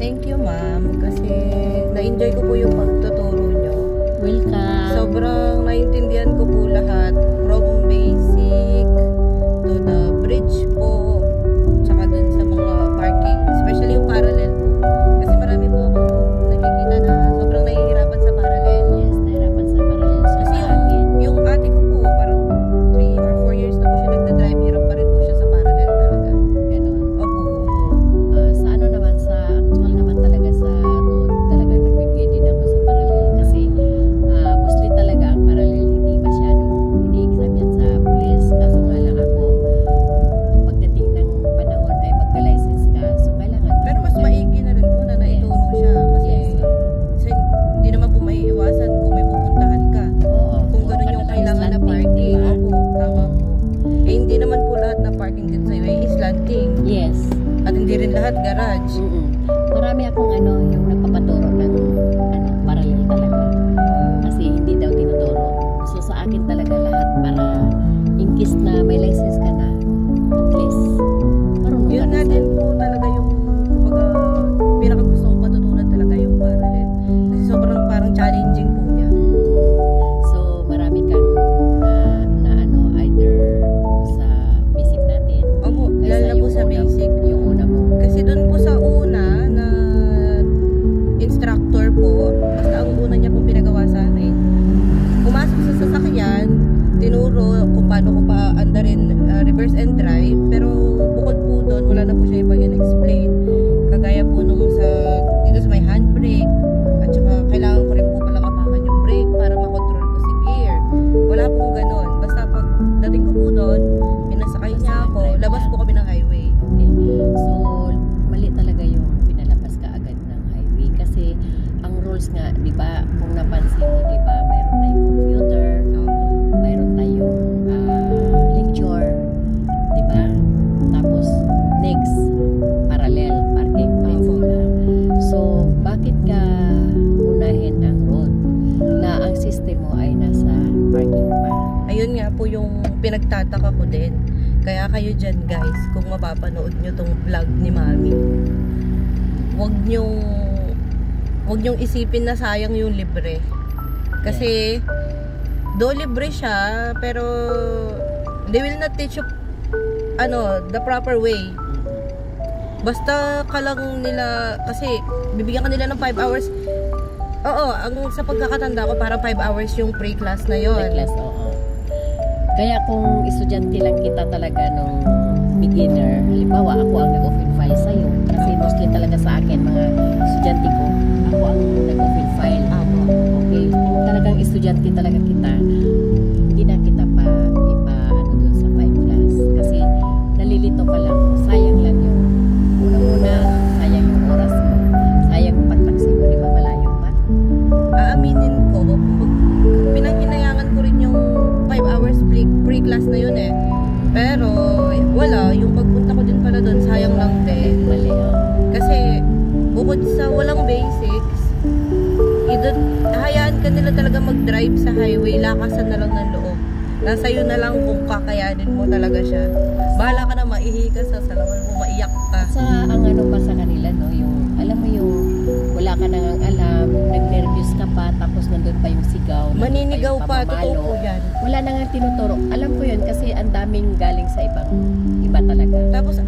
Thank you, ma'am. Kasi na-enjoy ko po yung pagtuturo nyo. Welcome. Sobrang naintindihan ko po lahat. From basic to the bridge po. Tsaka dun sa mga parking. Especially yung parallel po. Kasi marami po akong nakikita na sobrang nahihirapan sa parallel. Yes, nahirapan sa parallel. So, Kasi yung ate ko po, parang 3 or 4 years na po siya nagda-drive. Hirap pa rin po siya sa parallel talaga. ganun. Opo. Sa ano naman, sa actual naman talaga sa road, talagang nagbibigay din ako sa parallel. Kasi mostly talaga ang parallel hindi masyadong ini-exam yan sa police. Kaso nga lang ako, pagdating ng panahon ay magka-license ka. So, kailangan. Pero mas maigi na rin po na naituro siya. Kasi hindi naman po may iwasan kung may pupuntahan ka. Oo. Kung gano'n yung kailangan na parking. Opo, tama po. Eh, hindi naman po lahat na parking dito sa highway is slanting. Yes. At hindi rin lahat garage. Marami akong yung nagpapaturo ng parallel talaga. Kasi hindi daw tinuturo. So sa akin talaga lahat para in case na may license ka na, at least marunong ka Yun na nga sa din po talaga yung kumbaga pinakagusto ko matutunan talaga yung parallel. Kasi sobrang parang challenging po niya. So marami kang either sa basic natin. Opo, lalo na po sa basic. Yung una mo. Kasi doon po sa una na instructor po, basta ang una niya pong pinagawa sa akin, pumasok sa sasakyan, tinuro kung paano ko pa andarin reverse and drive, pero bukod po doon, wala na po siya ibang in-explain. Kagaya po nung dito sa may handbrake, at saka kailangan ko rin po palang apakan yung brake para makontrol ko si gear. Wala pong ganon. Basta pag dating ko po doon, pinasakay niya ako, labas po kami ng highway. Okay. So, mali talaga yung pinalabas ka agad ng highway kasi ang rules nga, di ba, kung napansin mo, di ba, mayroon tayong computer, mayroon tayong lecture, di ba? Tapos, next, parallel parking place, di ba? So, bakit ka unahin ang road na ang system mo ay nasa parking pa? Ayun nga po yung pinagtataka ko din. Kaya kayo dyan guys, kung mapapanood nyo tong vlog ni Mami, wag nyong isipin na sayang yung libre. Kasi, do libre siya, pero they will not teach you the proper way. Basta ka lang nila, kasi bibigyan ka nila ng 5 hours. Oo, sa pagkakatanda ko, parang 5 hours yung pre-class na yon. Pre-class, oo. Kaya kung estudyante lang kita talaga nung beginner, halimbawa ako ang nag-open file sa'yo, kasi mostly talaga sa akin, mga estudyante ko, ako ang nag-open file. Okay? Kung talagang estudyante talaga kita, hindi na kita pa dun sa 5 class. Kasi nalilito ka lang, sayang lang yung una-una, sayang yung oras mo, sayang yung pagtaksi mo, di ba malayo pa? Aaminin ko, pinanghinayangan ko rin yung 5 hours pre-class na yun eh. Pero, wala. Yung pagpunta ko din pala doon, sayang lang din. Mali, Kasi, bukod sa walang basics, hayaan ka nila talaga mag-drive sa highway, lakasan na lang ng loob. Nasa iyo na lang kung kakayanin mo talaga siya. Bahala ka na, maihi ka sa salawan mo, maiyak ka. Sa ang pa sa kanila, no, yung, alam mo yung, wala ka nang alam, nag-nervous ka pa, tapos nandun pa yung sigaw. Maninigaw pa, totoo po yan. Wala na nga tinuturo. Alam ko yun kasi ang daming galing sa iba talaga. Tapos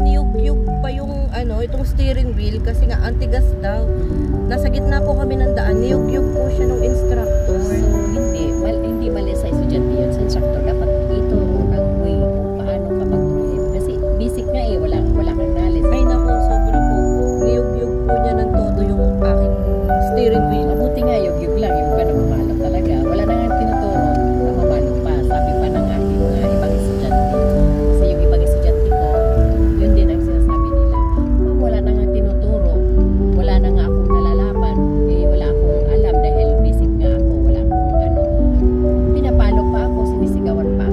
niyug-yug pa yung itong steering wheel kasi nga antigas daw. Nasa gitna po kami ng daan, niyug-yug po siya ng instructor. So, hindi mali sa estudyante yun. Sa instructor, dapat ito ng way kung paano ka mag-drive. Kasi basic nga wala kang knowledge. Ay nako, sobra po. Niyug-yug po niya ng todo yung aking steering wheel. Mabuti nga, yug-yug lang. Yung ka na mamalo talaga. Wala na nga tinuturo na mamalo pa. Sabi pa ng aking mga ibang estudyante. Kasi yung ibang estudyante ko, yun din ang sinasabi nila. Wala na nga tinuturo. Wala na nga akong nalalaman. Wala akong alam dahil basic nga ako. Wala akong pinapalo pa ako, sinisigawan pa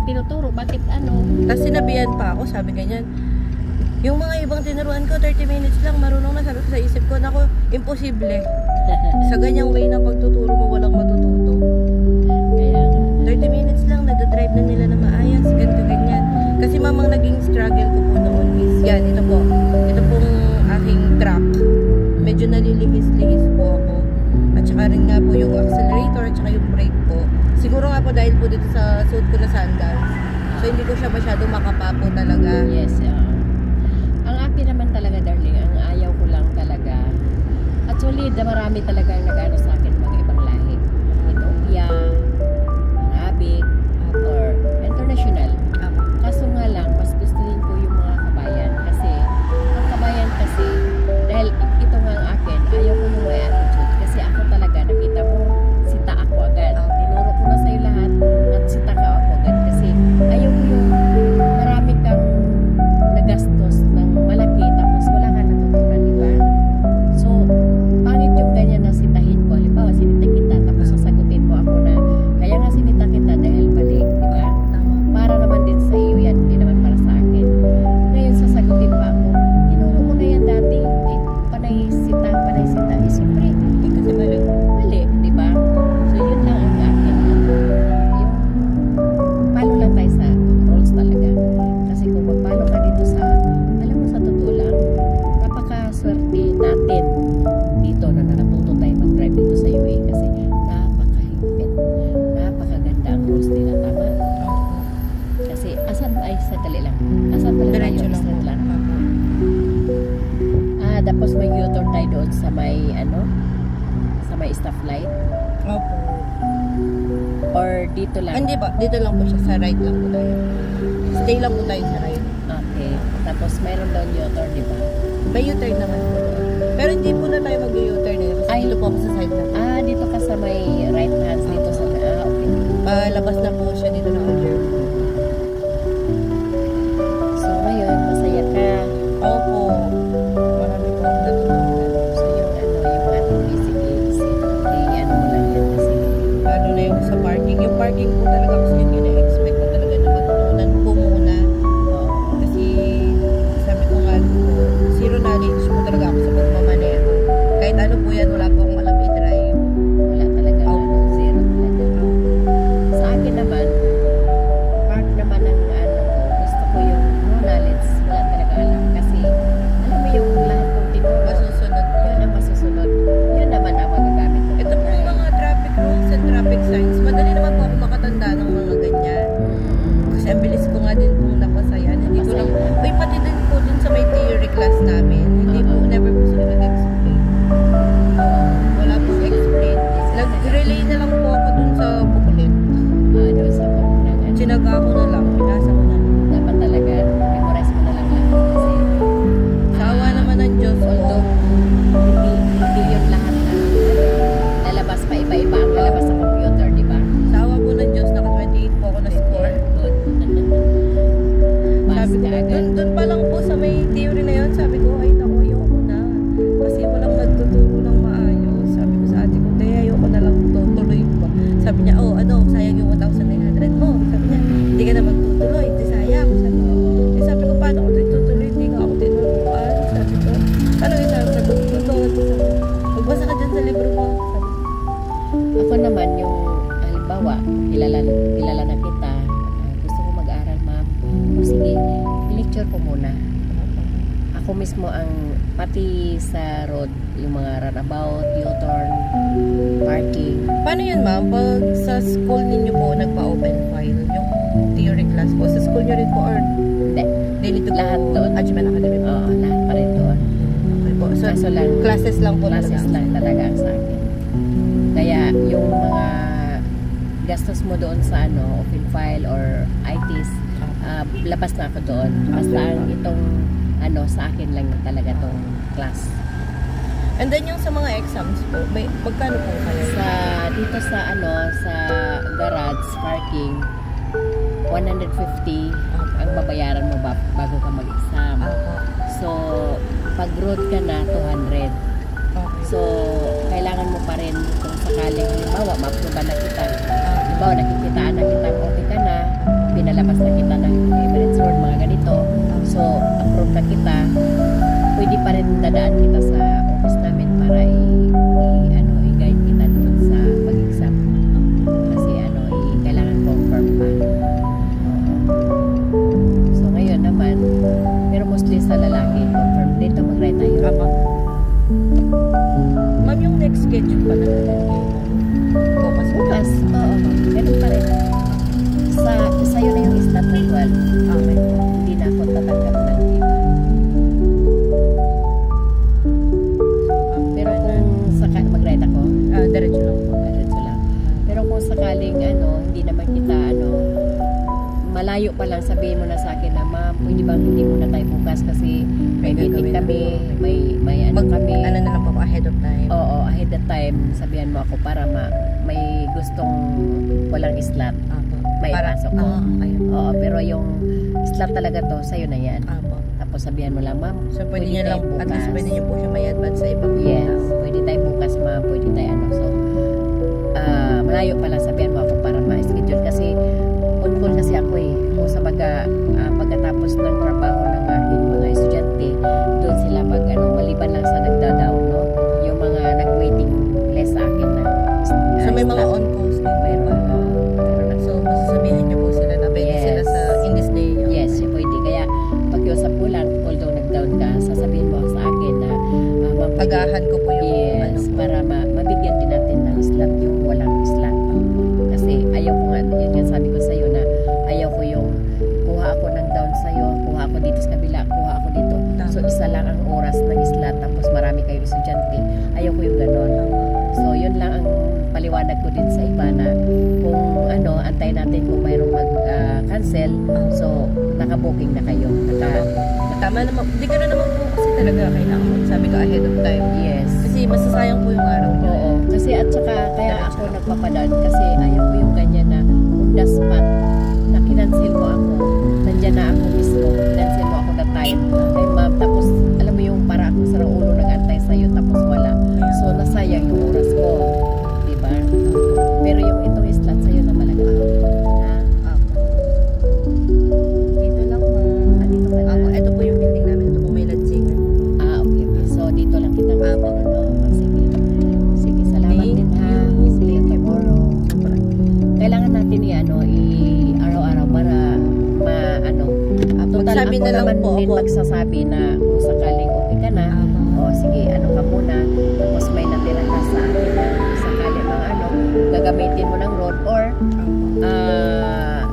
lang tinuturo, bakit ano? Tapos sinabihan pa ako, sabi ganyan, yung mga ibang tinuruan ko, 30 minutes lang, marunong na. Sabi ko sa isip ko, naku, imposible. Sa ganyang way na pagtuturo mo, walang matututo. Kaya, 30 minutes lang, nadadrive na nila na maayos, ganito, ganyan. Kasi mamang naging struggle ko po noon is, yan, ito po. Ito pong aking truck. Medyo nalilihis-lihis po ako. At saka rin nga po yung accelerator at saka yung brake po. Siguro nga po dahil po dito sa suit ko na sandals. So hindi ko siya masyado makapapo talaga. yes, ang akin naman talaga, darling, ang ayaw ko lang talaga. Actually, marami talaga ang nag-ano sa akin, mga ibang lahi. Ethiopia, Arabic, or international. Kaso nga lang, mas gustuhin ko yung mga kabayan. Kasi, ang kabayan kasi, dahil ito nga ang akin, ayaw ko yung may attitude. Kasi ako talaga, nakita mo, sita ako agad. Tinuro ko na sa'yo lahat, at sita ka ako agad. Kasi, ayaw ko yung marami kang nagastos ng malaki, tapos wala ka natutunan, di ba? So, pangit yung ganyan na sitahin ko. Halimbawa, sinita kita, tapos sasagutin mo ako na, kaya nga sinita kita dahil balik, di ba? Para naman din sa iyo yan, hindi naman para sa akin. Ngayon, sasagutin pa ako, tinuro mo na yan dati, panay sita. Eh, siyempre, Kasi mali. mali, di ba? So, yun lang ang akin. Yung, palo lang tayo sa rules talaga. Kasi kung magpalo ka dito sa, alam mo sa totoo lang, napakaswerte natin dito na natuto tayo mag-drive dito sa UAE kasi napakahigpit, napakaganda ang rules nila, tama? Kasi asan ay sadali lang, asan pala tayo, Diretso lang straight po. lang. Tapos may U-turn tayo doon sa may sa may stoplight Opo. or dito lang. Hindi ba? Dito lang po siya. Sa right lang po tayo. Stay lang po tayo sa right. Okay, tapos mayroon doon U-turn, di ba? May U-turn naman po doon. Pero hindi po na tayo mag-U-turn eh. Kasi Ay. dito po ako sa side na. Dito ka sa may right hands dito sa okay. Palabas na po siya dito ng Alger. So ngayon, masaya ka. Opo. Marami po akong natutunan. So yung yung ating basic basic, ano mo lang yan kasi Lalo na yung sa parking. Yung parking po talaga kasi yun yung na-expect ko talaga na matutunan po muna. Kasi sabi ko nga po, zero knowledge po talaga ako sa pagmamaneho. Kahit ano po yan, wala po akong alam i-drive. wala talaga zero talaga. Sa akin naman, part naman ng gusto ko yung no knowledge, wala talaga alam kasi alam mo yung lahat ng tinuro, Masusunod yun yan. ang masusunod. Yun naman ang magagamit ko. Ito po yung mga traffic rules and traffic signs. Madali naman po ako makatanda ng mga ganyan. Kasi ang bilis ko nga din pong napasayan. Hindi ko lang, uy, pati din po dun sa may theory class namin. Hindi po, never po sila nag-explain. Wala pong explain. Nag-relay na lang po ako dun sa booklet. Doon sa pagpunangan. Sinaga ko na lang, pinasa ko na lang. Dapat talaga, memorize mo na lang lahat kasi Sa awa naman ng Diyos ko. although hindi yung lahat na lalabas pa iba-iba ang lalabas sa computer, di ba? Sa awa po ng Diyos, naka 28 po ako na score. Good. Pass Sabi ka ko, agad. dun pa lang po sa may theory na yun, sabi ko, ay naku, ayoko na. Kasi walang nagtuturo ng maayos. Sabi ko sa ate ko, kaya ayoko na lang tutuloy pa. Sabi niya, oh, sayang yung 1,900 mo. Sabi niya, hindi ka na magtutuloy, di sayang. Sabi ko, sabi ko, paano ko tutuloy? Hindi nga ako tinuruan. Sabi ko, ano yung sagot ko doon? Sabi ko, magbasa ka dyan sa libro mo. Sabi ko, Ako naman yung halimbawa, kilala na kita, gusto ko mag-aral, ma'am. O sige, i-lecture ko muna. Ako mismo ang pati sa road, yung mga runabout, U-turn, parking. paano yun ma'am? Pag sa school ninyo po, nagpa-open file, yung theory class po, sa school nyo rin po or Hindi. they need to Lahat go doon. Ajman Academy po? Oo, lahat pa rin doon. Okay po. So, Kaso lang, classes lang po classes talaga. lang talaga ang sa akin. Kaya yung mga gastos mo doon sa open file or ITs, labas na ako doon. Basta ang itong sa akin lang talaga tong class. And then yung sa mga exams po, may magkano po kayo? Dito sa sa garage parking 150 ang babayaran mo bago ka mag-exam. So pag road ka na 200. Okay. So kailangan mo pa rin kung sakaling halimbawa ma-approve na kita. Halimbawa nakikitaan na kita okay ka na, pinalabas na kita ng Emirates Road, mga ganito. So, approve na kita. Pwede pa rin dadaan kita sa office namin para i-guide kita doon sa pag-exam. Kasi kailangan confirm pa. So, ngayon naman, pero mostly sa lalaki, confirm. Dito mag-ride tayo. Apa. Ma'am, yung next schedule pa natin kayo. Bukas. Bukas, oo. Ganun pa rin. Sa'yo na yung slot ng 12. Okay. Hindi na ako tatanggap ng iba. Pero kung mag-ride ako, Diretso lang po. diretso lang. Pero kung sakaling hindi naman kita malayo pa lang, sabihin mo na sa akin na, ma'am, pwede bang hindi muna tayo bukas kasi may meeting kami, may kami. Ano na lang po ahead of time. Oo, ahead of time. Sabihan mo ako para may gustong walang slot. May pasok ko. Okay. Oo, pero yung slot talaga to, sa'yo na yan. Apo. Tapos sabihan mo lang, ma'am, So, pwede niyo lang, tayo at least pwede niyo po siya may advance sa ibang Yes, pwede tayo bukas, ma'am, pwede tayo So, malayo pala, sabihan mo ako para ma-schedule kasi on call kasi ako kung sa pagkatapos ng trabaho ng aking mga estudyante, doon sila maliban lang sa nagda-down, no? Yung mga nag-waiting list sa akin na So, may mga on-calls din. mayroon. So, masasabihan niyo po sila na pwede Yes. sila sa in this day. Yes, pwede. Kaya pag-iusap ko lang, although nag-down ka, sasabihin mo sa akin na Agahan ko po yung yes, para mabigyan din natin ng slot yung walang slot. Kasi ayaw ko nga, yun yung sabi ko sa'yo na ayaw ko yung kuha ako ng down sa'yo, kuha ako dito sa kabila, kuha ako dito. So isa lang ang oras ng slot tapos marami kayong estudyante. Ayaw ko yung ganon. So yun lang ang paliwanag ko din sa iba na kung antay natin kung mayroong mag-cancel. So naka-booking na kayo. Tama naman. Hindi ka na naman po kasi talaga kailangan. Sabi ko ahead of time. Yes. Kasi masasayang po yung araw niyo. Oo. Kasi at saka kaya ako nagpapadaan kasi ayaw ko yung ganyan na on the spot na kinancel mo ako. Nandyan na ako mismo. Kinancel mo ako that time. Ay ma'am, tapos alam mo yung para ako sa ulo nag-antay sa'yo tapos wala. So nasayang yung oras ko. Diba? Pero yung itong slot sa'yo na malaga. Ha? Dito lang ma. Dito ka na. Ito po yung building namin. Ito po may Lansinger. Okay. So dito lang kita Sige. Sige, salamat Thank din ha. you. See you tomorrow. Kailangan natin araw-araw para total Magsabi ako na lang naman po din ako. magsasabi na kung sakaling okay ka na, sige, ka muna, tapos may natira ka sa akin na sakaling gagamitin mo ng road or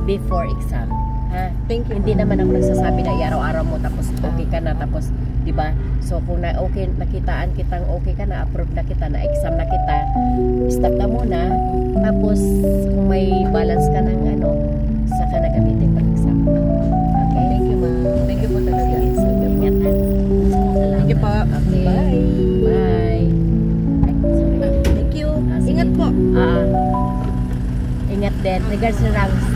before exam. Ha? Thank you. Hindi naman ako nagsasabi na i-araw-araw mo tapos okay ka na tapos 'di ba? So kung nakitaan kitang okay ka na, approve na kita na exam na kita, stop ka muna. Tapos kung may balance ka ng saka na gamitin pag exam. Okay? Thank you, ma'am. Thank you po talaga. Sige, ingat ha. Thank you po. Okay. Bye. Bye. Ay, sorry. Thank you. Sige. Ingat po. Ingat din. Regards na Rams.